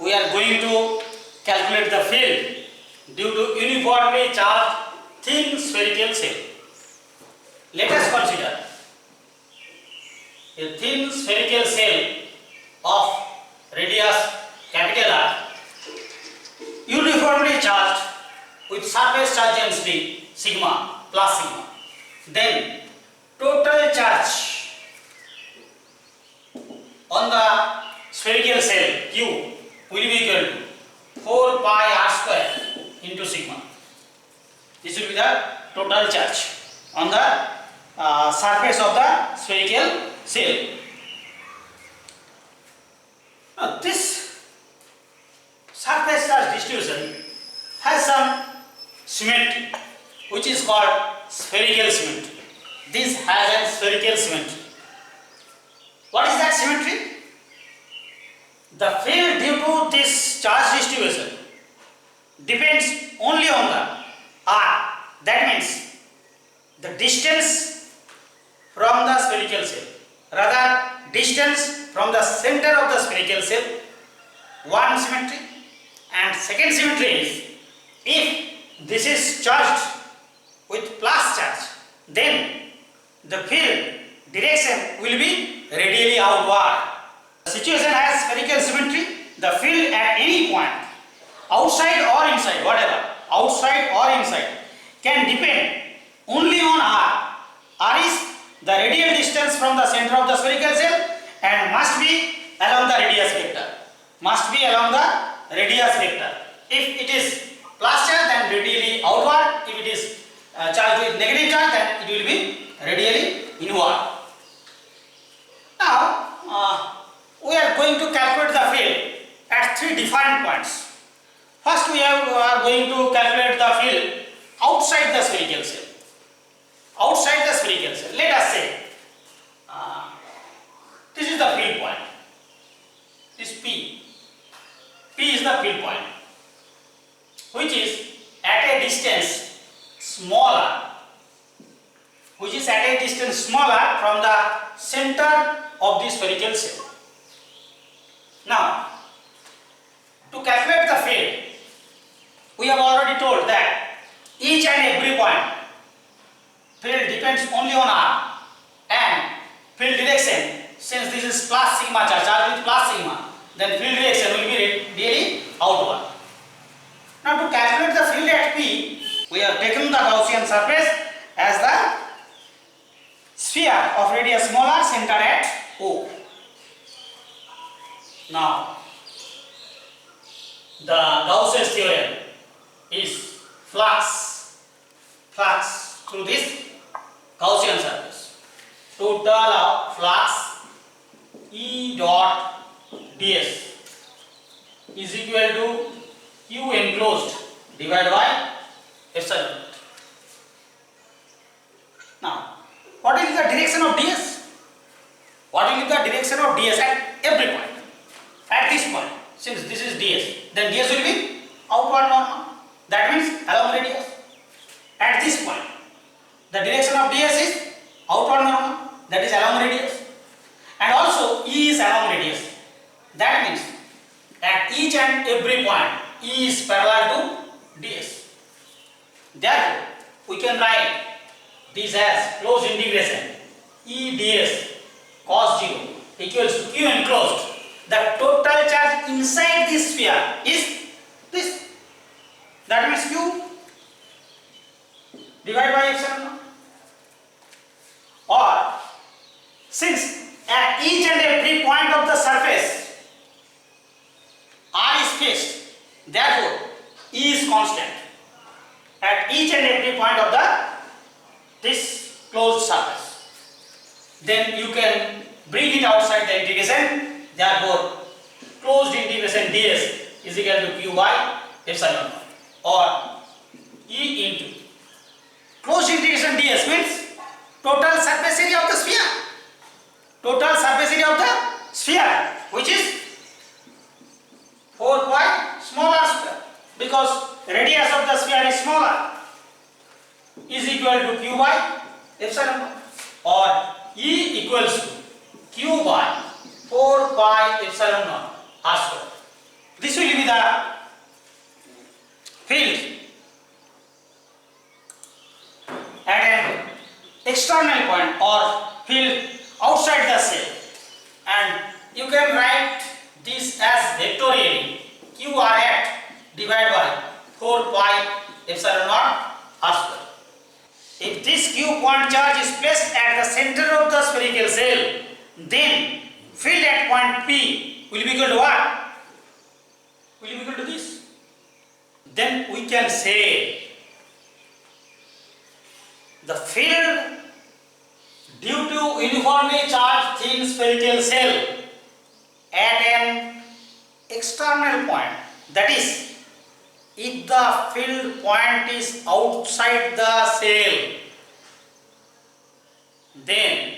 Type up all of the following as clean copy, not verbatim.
we are going to calculate the field due to uniformly charged thin spherical shell. Let us consider a thin spherical shell of radius capital R, uniformly charged with surface charge density sigma plus sigma. Then total charge on the spherical shell Q will be equal to 4 pi r square into sigma. This will be the total charge on the surface of the spherical shell. Now this surface charge distribution has some symmetry which is called spherical symmetry. This has a spherical symmetry. What is that symmetry? The field due to this charge distribution depends only on the R. That means the distance from the spherical shell, rather distance from the center of the spherical shell, one symmetry. And second symmetry is, if this is charged with plus charge, then the field direction will be radially outward. The situation has spherical symmetry. The field at any point, outside or inside, whatever, outside or inside, can depend only on R. R is the radial distance from the center of the spherical shell and must be along the radius vector. Must be along the radius vector. If it is plus charge, then radially outward. If it is charged with negative charge, then it will be radially inward. Now, we are going to calculate the field at three defined points. First, we are going to calculate the field outside the spherical shell. Outside the spherical shell. Let us say this is the field point. This P. P is the field point, which is at a distance smaller. Which is at a distance smaller from the center of the spherical shell. Now, to calculate the field, we have already told that each and every point field depends only on R, and field direction, since this is plus sigma charge with plus sigma, then field direction will be really outward. Now, to calculate the field at P, we have taken the Gaussian surface as the sphere of radius smaller centered at O. Now, the Gauss's theorem is flux through this Gaussian surface. Total of flux E dot ds is equal to Q enclosed divided by epsilon naught. Now, what is the direction of ds? What will be the direction of ds at every point? At this point, since this is ds, then ds will be outward normal. That means along radius. At this point, the direction of ds is outward normal. That is along radius. And also E is along radius. That means at each and every point, E is parallel to ds. Therefore, we can write this as closed integration E ds cos 0 equals to Q enclosed. The total charge inside this sphere is this. That means Q divided by epsilon naught. Or, since at each and every point of the surface R is fixed, therefore E is constant at each and every point of this closed surface. Then you can bring it outside the integration. Therefore, closed integration ds is equal to Q by epsilon naught, or E into closed integration ds means total surface area of the sphere. Total surface area of the sphere, which is 4 pi smaller square, because radius of the sphere is smaller, is equal to Q by epsilon naught, or E equals to Q by 4 pi epsilon naught r square. This will be the field at an external point or field outside the cell, and you can write this as vectorially q r hat divided by 4 pi epsilon naught r square. If this q point charge is placed at the center of the spherical cell, then field at point P will be equal to what? Will be equal to this. Then we can say the field due to uniformly charged thin spherical cell at an external point, that is, if the field point is outside the cell, then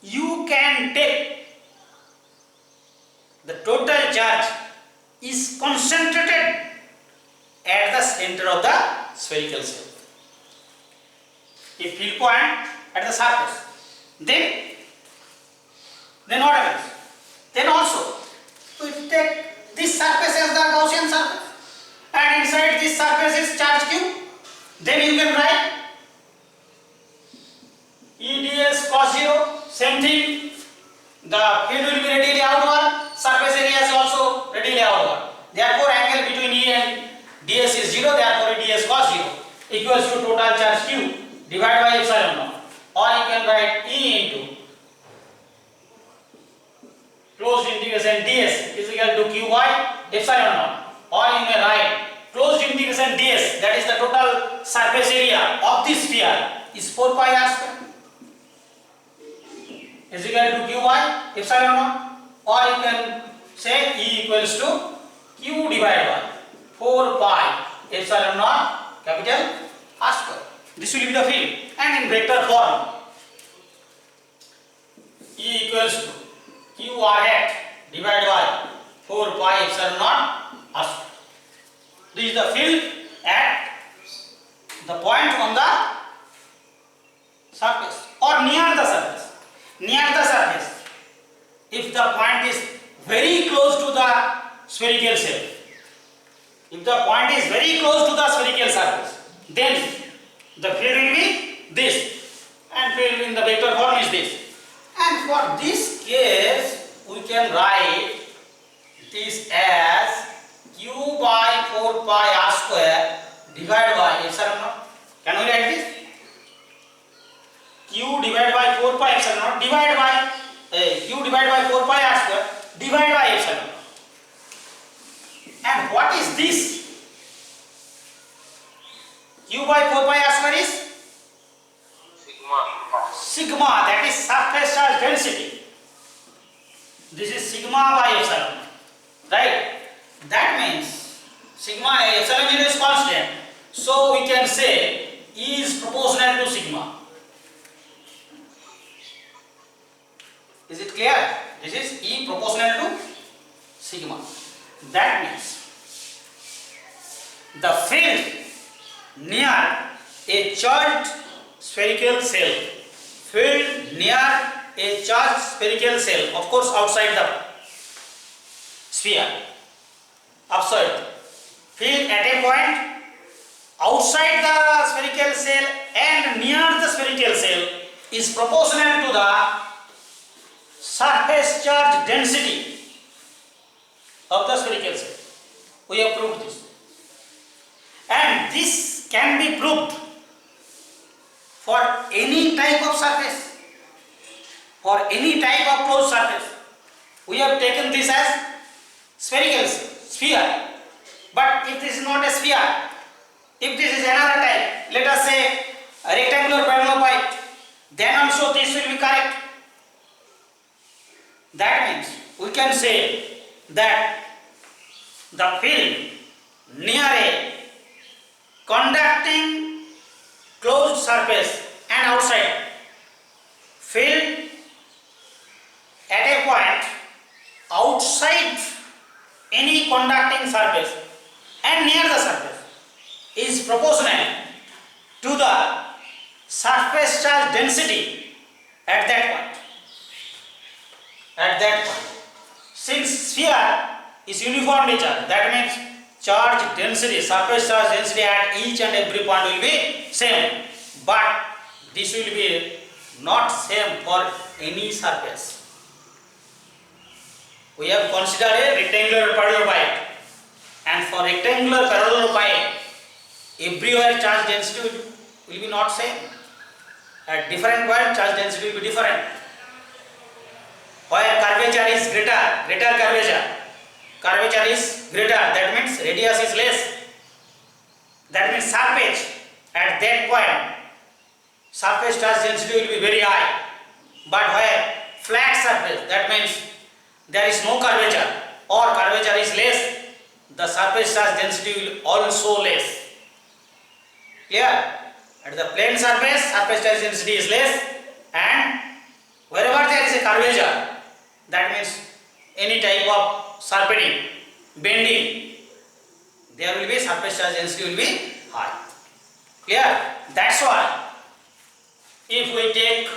you can take the total charge is concentrated at the center of the spherical cell. If field point at the surface, then what happens? Then also we take this surface as the Gaussian surface, and inside this surface is charge q. Then you can write EDS cos 0, same thing. The field will be radially outward, surface area is also radially outward. Therefore, angle between E and ds is 0, therefore EDS cos 0 equals to total charge q divided by epsilon naught. Or you can write E into closed integration ds is equal to q by epsilon naught. Or you may write closed integration ds, that is the total surface area of this sphere, is 4 pi r square is equal to q by epsilon naught. Or you can say E equals to q divided by 4 pi epsilon naught capital R square. This will be the field, and in vector form E equals to q r hat divided by 4 pi epsilon naught R square. This is the field at the point on the surface or near the surface. Near the surface, if the point is very close to the spherical cell, if the point is very close to the spherical surface, then the field will be this, and field in the vector form is this. And for this case, we can write this as q by 4 pi r square divided by epsilon naught. Can we write this? Q divided by 4 pi epsilon naught divided by q divided by 4 pi r square divided by epsilon naught. And what is this? Q by 4 pi r square is sigma, that is surface charge density. This is sigma by epsilon, right? That means sigma epsilon 0 is constant, so we can say E is proportional to sigma. Is it clear? This is E proportional to sigma. That means the field near a charged spherical cell, of course outside the sphere, outside, field at a point outside the spherical cell and near the spherical cell is proportional to the surface charge density of the spherical cell. We have proved this, and this can be proved for any type of surface, for any type of closed surface. We have taken this as spherical sphere, but if this is not a sphere, if this is another type, let us say a rectangular parallelepiped, then also this will be correct. That means we can say that the field near a conducting closed surface and outside, field at a point outside any conducting surface and near the surface is proportional to the surface charge density at that point. Since sphere is uniformly charged. That means charge density, surface charge density at each and every point will be same. But this will be not same for any surface. We have considered a rectangular parallel pipe, and for rectangular parallel pipe, everywhere charge density will be not same. At different point, charge density will be different. Where curvature is greater curvature is greater, that means radius is less. That means surface at that point, surface charge density will be very high. But where flat surface, that means there is no curvature or curvature is less, the surface charge density will also less. Clear? At the plane surface, surface charge density is less, and wherever there is a curvature, that means any type of serpenting, bending, there will be surface charge density will be high. Clear? That's why if we take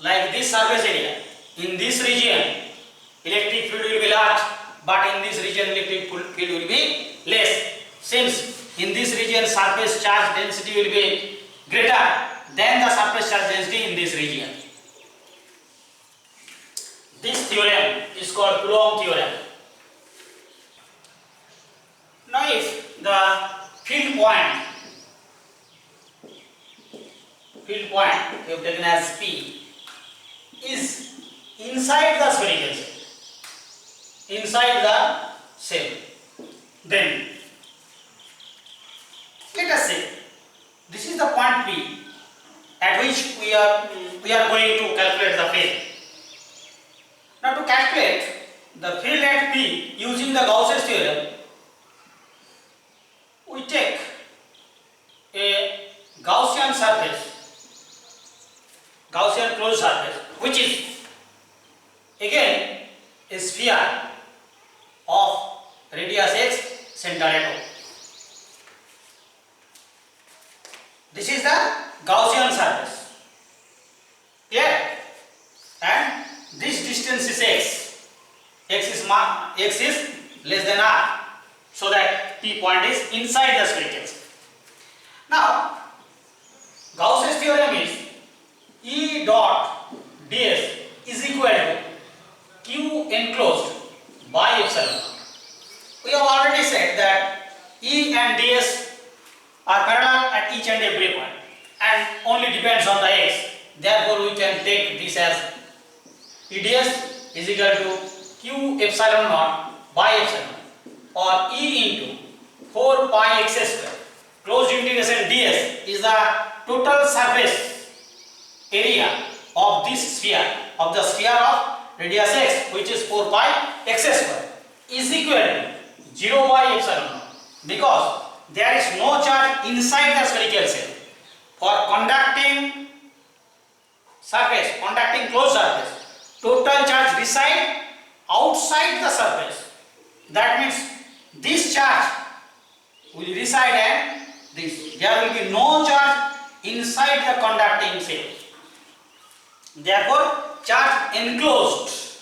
like this surface area, in this region electric field will be large, but in this region electric field will be less. Since in this region surface charge density will be greater than the surface charge density in this region. This theorem is called Coulomb theorem. Now if the field point we have taken as P is inside the spherical cell, then let us say this is the point P at which we are going to calculate the field. Now to calculate the field at P using the Gauss's theorem, we take a Gaussian closed surface, which is again a sphere of radius x, center at O. This is the Gaussian surface. Clear? And this distance is x. X is less than r, so that P point is inside the spherical. Now, Gauss's theorem is E dot ds is equal to Q enclosed by epsilon. We have already said that E and ds are parallel at each and every point and only depends on the x. Therefore, we can take this as EDS is equal to Q epsilon naught by epsilon, or E into 4 pi x square. Closed integration ds is the total surface area of this sphere, of the sphere of radius x, which is 4 pi x square, is equal to 0 by epsilon naught, because there is no charge inside the spherical cell. For conducting closed surface, total charge reside outside the surface. That means this charge will reside at this. There will be no charge inside the conducting cell. Therefore, charge enclosed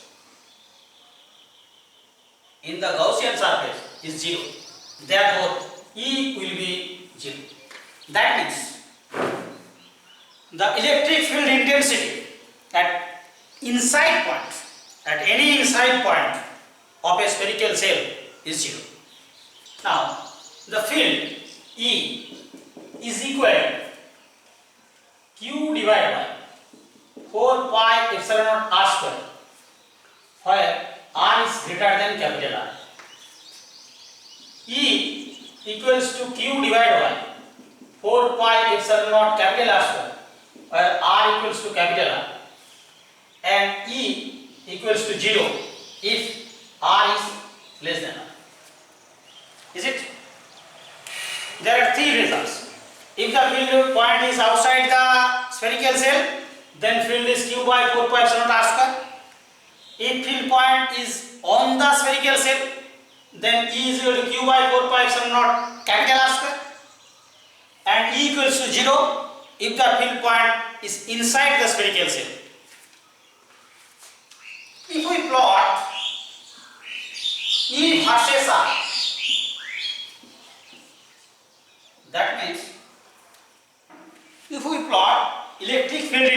in the Gaussian surface is 0. Therefore, E will be 0. That means the electric field intensity at inside point, at any inside point of a spherical cell is 0. Now, the field E is equal to Q divided by 4 pi epsilon naught r square, where r is greater than capital R. E equals to Q divided by 4 pi epsilon naught capital R square, where r equals to capital R, and E equals to 0 if r is less than r. Is it? There are three results. If the field point is outside the spherical cell, then field is Q by 4 pi epsilon naught r square. If field point is on the spherical cell, then E is equal to Q by 4 pi epsilon naught capital R square, and E equals to 0 if the field point is inside the spherical cell. If we plot V versus R. That means if we plot electric field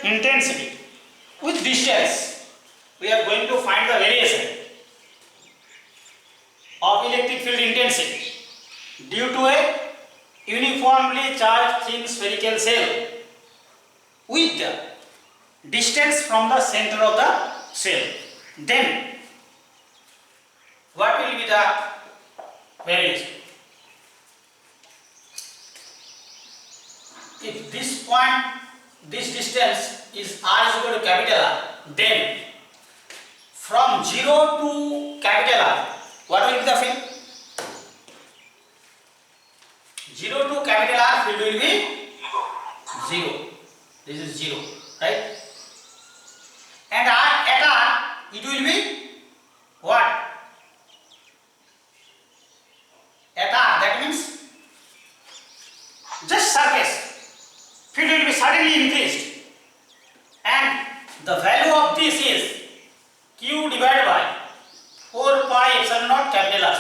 intensity with distance, we are going to find the variation of electric field intensity due to a uniformly charged thin spherical cell with the distance from the center of the cell. Then what will be the variation? If this point, this distance is R is equal to capital R, then from 0 to capital R, what will be the field? 0 to capital R field will be 0. This is 0, right? And at R, it will be what? At R, that means just surface field will be suddenly increased, and the value of this is Q divided by 4 pi epsilon naught capital R.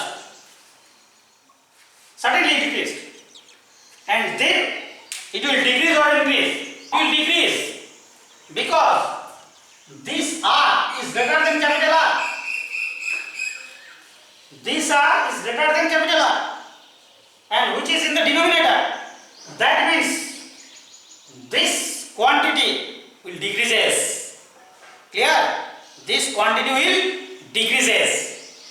Suddenly decreased, and then it will decrease or increase? It will decrease, because this R is greater than capital R. This R is greater than capital R, and which is in the denominator. That means this quantity will decreases. Clear? This quantity will decreases,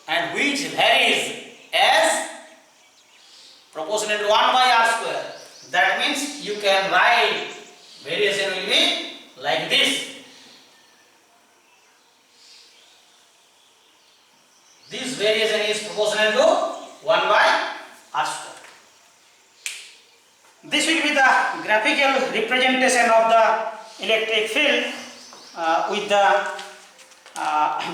and which varies as proportional to 1 by R square. That means you can write variation will be like this. This variation is proportional to 1 by R square. This will be the graphical representation of the electric field with the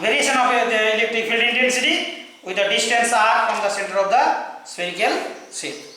variation of the electric field intensity with the distance R from the center of the spherical shape.